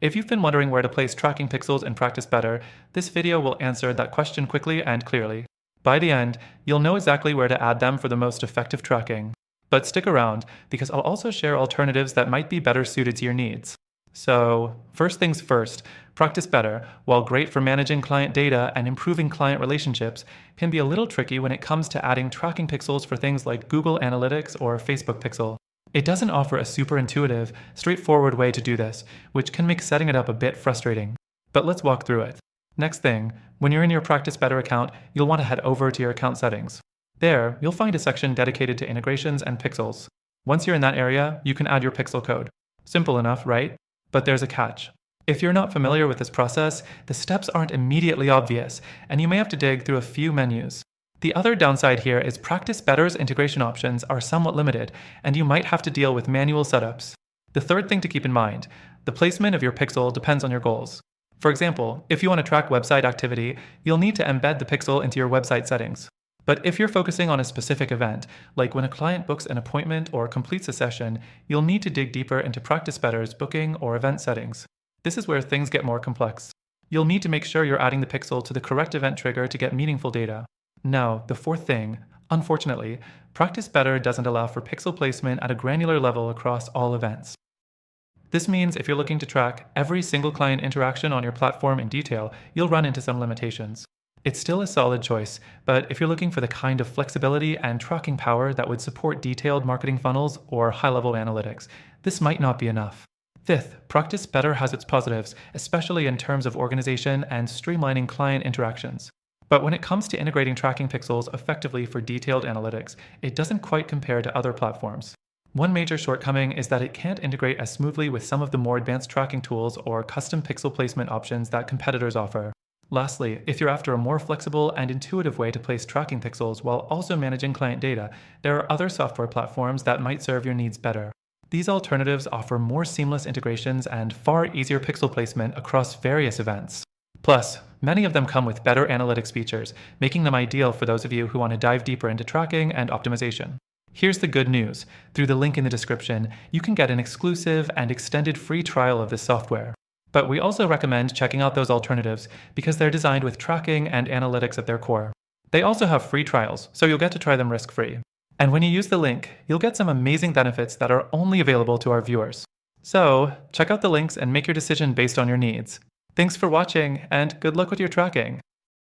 If you've been wondering where to place tracking pixels in Practice Better, this video will answer that question quickly and clearly. By the end, you'll know exactly where to add them for the most effective tracking. But stick around, because I'll also share alternatives that might be better suited to your needs. So, first things first, Practice Better, while great for managing client data and improving client relationships, can be a little tricky when it comes to adding tracking pixels for things like Google Analytics or Facebook Pixel. It doesn't offer a super intuitive, straightforward way to do this, which can make setting it up a bit frustrating. But let's walk through it. Next thing, when you're in your Practice Better account, you'll want to head over to your account settings. There, you'll find a section dedicated to integrations and pixels. Once you're in that area, you can add your pixel code. Simple enough, right? But there's a catch. If you're not familiar with this process, the steps aren't immediately obvious, and you may have to dig through a few menus. The other downside here is Practice Better's integration options are somewhat limited, and you might have to deal with manual setups. The third thing to keep in mind, the placement of your pixel depends on your goals. For example, if you want to track website activity, you'll need to embed the pixel into your website settings. But if you're focusing on a specific event, like when a client books an appointment or completes a session, you'll need to dig deeper into Practice Better's booking or event settings. This is where things get more complex. You'll need to make sure you're adding the pixel to the correct event trigger to get meaningful data. Now, the fourth thing, unfortunately, Practice Better doesn't allow for pixel placement at a granular level across all events. This means if you're looking to track every single client interaction on your platform in detail, you'll run into some limitations. It's still a solid choice, but if you're looking for the kind of flexibility and tracking power that would support detailed marketing funnels or high-level analytics, this might not be enough. Fifth, Practice Better has its positives, especially in terms of organization and streamlining client interactions. But when it comes to integrating tracking pixels effectively for detailed analytics, it doesn't quite compare to other platforms. One major shortcoming is that it can't integrate as smoothly with some of the more advanced tracking tools or custom pixel placement options that competitors offer. Lastly, if you're after a more flexible and intuitive way to place tracking pixels while also managing client data, there are other software platforms that might serve your needs better. These alternatives offer more seamless integrations and far easier pixel placement across various events. Plus, many of them come with better analytics features, making them ideal for those of you who want to dive deeper into tracking and optimization. Here's the good news. Through the link in the description, you can get an exclusive and extended free trial of this software. But we also recommend checking out those alternatives because they're designed with tracking and analytics at their core. They also have free trials, so you'll get to try them risk-free. And when you use the link, you'll get some amazing benefits that are only available to our viewers. So, check out the links and make your decision based on your needs. Thanks for watching, and good luck with your tracking!